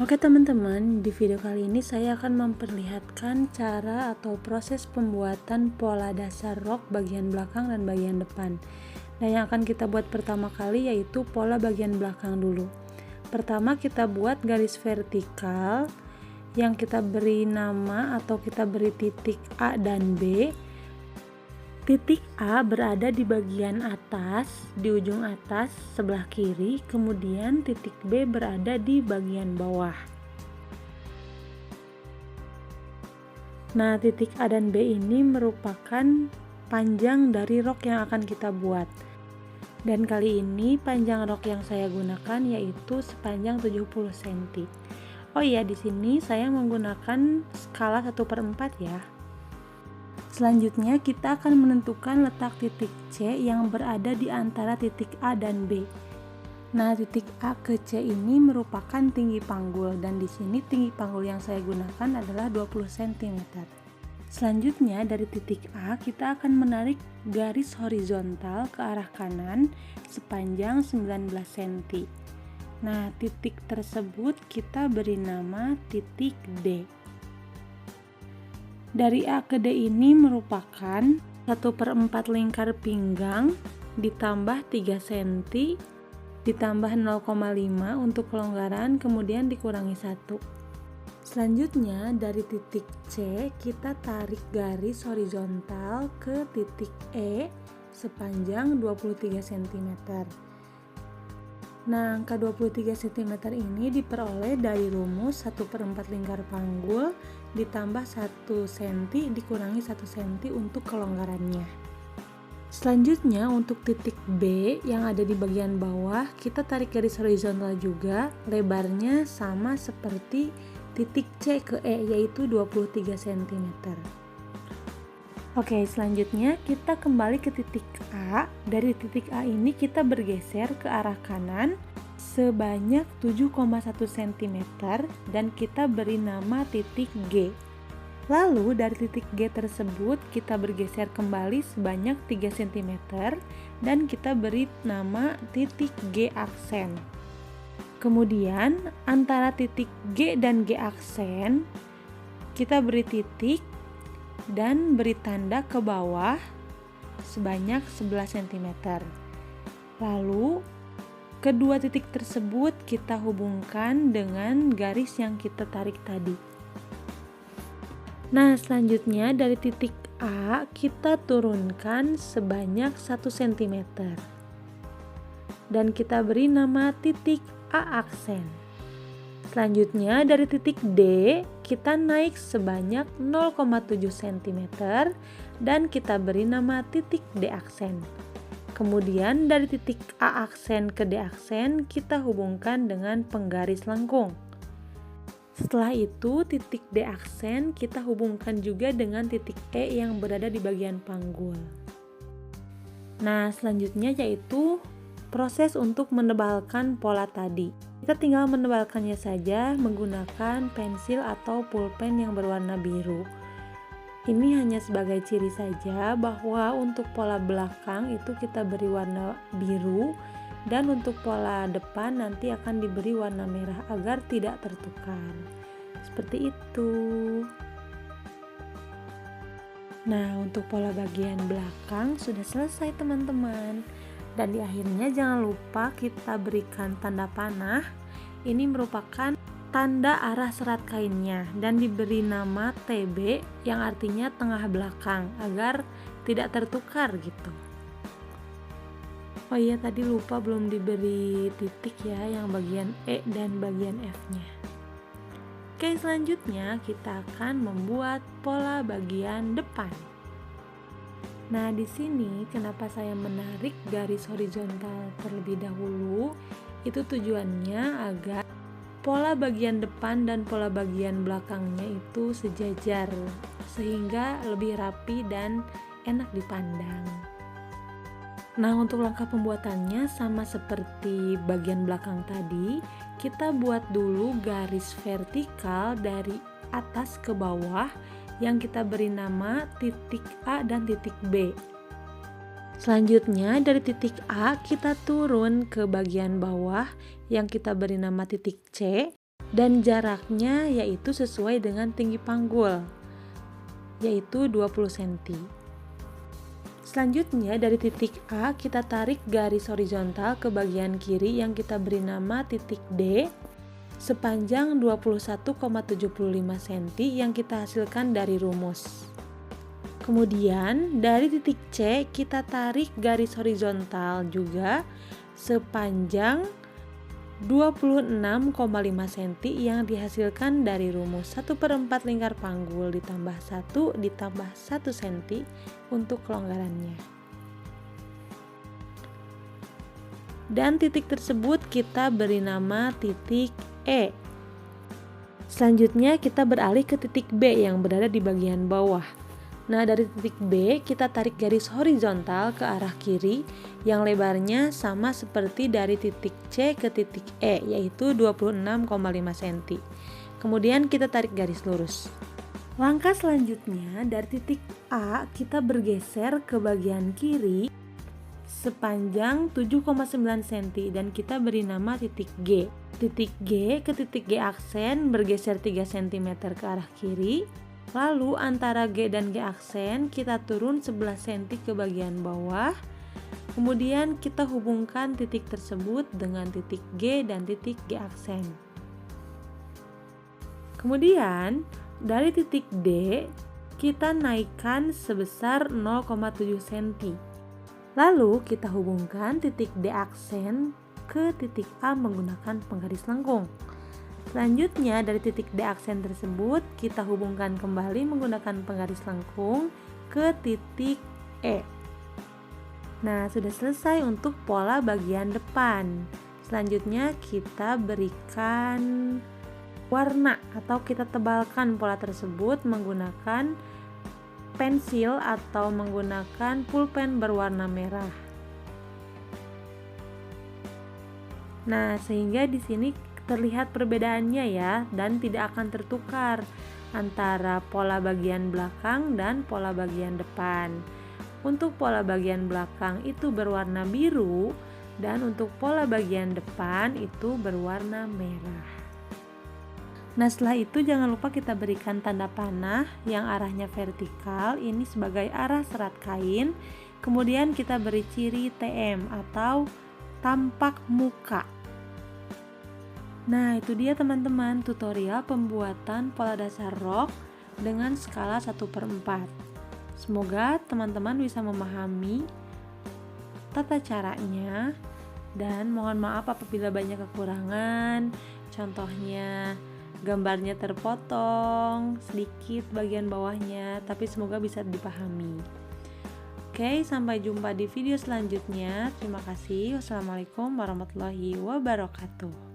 Oke teman-teman, di video kali ini saya akan memperlihatkan cara atau proses pembuatan pola dasar rok bagian belakang dan bagian depan. Nah, yang akan kita buat pertama kali yaitu pola bagian belakang dulu. Pertama kita buat garis vertikal yang kita beri nama atau kita beri titik A dan B. Titik A berada di bagian atas, di ujung atas sebelah kiri, kemudian titik B berada di bagian bawah. Nah, titik A dan B ini merupakan panjang dari rok yang akan kita buat. Dan kali ini panjang rok yang saya gunakan yaitu sepanjang 70 cm. Oh iya, di sini saya menggunakan skala 1/4 ya. Selanjutnya kita akan menentukan letak titik C yang berada di antara titik A dan B. Nah, titik A ke C ini merupakan tinggi panggul dan di sini tinggi panggul yang saya gunakan adalah 20 cm. Selanjutnya dari titik A kita akan menarik garis horizontal ke arah kanan sepanjang 19 cm. Nah, titik tersebut kita beri nama titik D. Dari A ke D ini merupakan 1/4 lingkar pinggang ditambah 3 cm ditambah 0,5 untuk kelonggaran, kemudian dikurangi 1. Selanjutnya dari titik C kita tarik garis horizontal ke titik E sepanjang 23 cm. Nah, angka 23 cm ini diperoleh dari rumus 1/4 lingkar panggul ditambah 1 cm dikurangi 1 cm untuk kelonggarannya. Selanjutnya untuk titik B yang ada di bagian bawah, kita tarik garis horizontal juga, lebarnya sama seperti titik C ke E yaitu 23 cm. Oke, selanjutnya kita kembali ke titik A. Dari titik A ini kita bergeser ke arah kanan sebanyak 7,1 cm dan kita beri nama titik G. Lalu dari titik G tersebut kita bergeser kembali sebanyak 3 cm dan kita beri nama titik G aksen. Kemudian antara titik G dan G aksen kita beri titik dan beri tanda ke bawah sebanyak 11 cm. Lalu kedua titik tersebut kita hubungkan dengan garis yang kita tarik tadi. Nah, selanjutnya dari titik A kita turunkan sebanyak 1 cm dan kita beri nama titik A aksen. Selanjutnya dari titik D kita naik sebanyak 0,7 cm dan kita beri nama titik D aksen. Kemudian dari titik A aksen ke D aksen kita hubungkan dengan penggaris lengkung. Setelah itu titik D aksen kita hubungkan juga dengan titik E yang berada di bagian panggul. Nah, selanjutnya yaitu proses untuk menebalkan pola tadi. Kita tinggal menebalkannya saja menggunakan pensil atau pulpen yang berwarna biru. Ini hanya sebagai ciri saja bahwa untuk pola belakang itu kita beri warna biru dan untuk pola depan nanti akan diberi warna merah agar tidak tertukar. Seperti itu. Nah, untuk pola bagian belakang sudah selesai teman-teman. Dan di akhirnya jangan lupa kita berikan tanda panah. Ini merupakan tanda arah serat kainnya dan diberi nama TB yang artinya tengah belakang agar tidak tertukar gitu. Oh iya, tadi lupa belum diberi titik ya yang bagian E dan bagian F-nya. Oke, selanjutnya kita akan membuat pola bagian depan. Nah, di sini kenapa saya menarik garis horizontal terlebih dahulu? Itu tujuannya agar pola bagian depan dan pola bagian belakangnya itu sejajar sehingga lebih rapi dan enak dipandang. Nah, untuk langkah pembuatannya sama seperti bagian belakang tadi, kita buat dulu garis vertikal dari atas ke bawah yang kita beri nama titik A dan titik B. Selanjutnya dari titik A kita turun ke bagian bawah yang kita beri nama titik C dan jaraknya yaitu sesuai dengan tinggi panggul, yaitu 20 cm. Selanjutnya dari titik A kita tarik garis horizontal ke bagian kiri yang kita beri nama titik D sepanjang 21,75 cm yang kita hasilkan dari rumus. Kemudian dari titik C kita tarik garis horizontal juga sepanjang 26,5 cm yang dihasilkan dari rumus 1/4 lingkar panggul ditambah 1 ditambah 1 cm untuk kelonggarannya. Dan titik tersebut kita beri nama titik E. Selanjutnya kita beralih ke titik B yang berada di bagian bawah. Nah, dari titik B kita tarik garis horizontal ke arah kiri yang lebarnya sama seperti dari titik C ke titik E, yaitu 26,5 cm. Kemudian kita tarik garis lurus. Langkah selanjutnya dari titik A kita bergeser ke bagian kiri sepanjang 7,9 cm dan kita beri nama titik G. Titik G ke titik G aksen bergeser 3 cm ke arah kiri. Lalu antara G dan G aksen kita turun 11 cm ke bagian bawah. Kemudian kita hubungkan titik tersebut dengan titik G dan titik G aksen. Kemudian dari titik D kita naikkan sebesar 0,7 cm. Lalu kita hubungkan titik D aksen ke titik A menggunakan penggaris lengkung. Selanjutnya dari titik D aksen tersebut kita hubungkan kembali menggunakan penggaris lengkung ke titik E. Nah, sudah selesai untuk pola bagian depan. Selanjutnya kita berikan warna atau kita tebalkan pola tersebut menggunakan pensil atau menggunakan pulpen berwarna merah. Nah, sehingga di sini terlihat perbedaannya ya, dan tidak akan tertukar antara pola bagian belakang dan pola bagian depan. Untuk pola bagian belakang itu berwarna biru dan untuk pola bagian depan itu berwarna merah. Nah, setelah itu jangan lupa kita berikan tanda panah yang arahnya vertikal, ini sebagai arah serat kain. Kemudian kita beri ciri TM atau tampak muka. Nah, itu dia teman-teman tutorial pembuatan pola dasar rok dengan skala 1/4. Semoga teman-teman bisa memahami tata caranya dan mohon maaf apabila banyak kekurangan. Contohnya gambarnya terpotong sedikit bagian bawahnya, tapi semoga bisa dipahami. Oke, sampai jumpa di video selanjutnya. Terima kasih. Wassalamualaikum warahmatullahi wabarakatuh.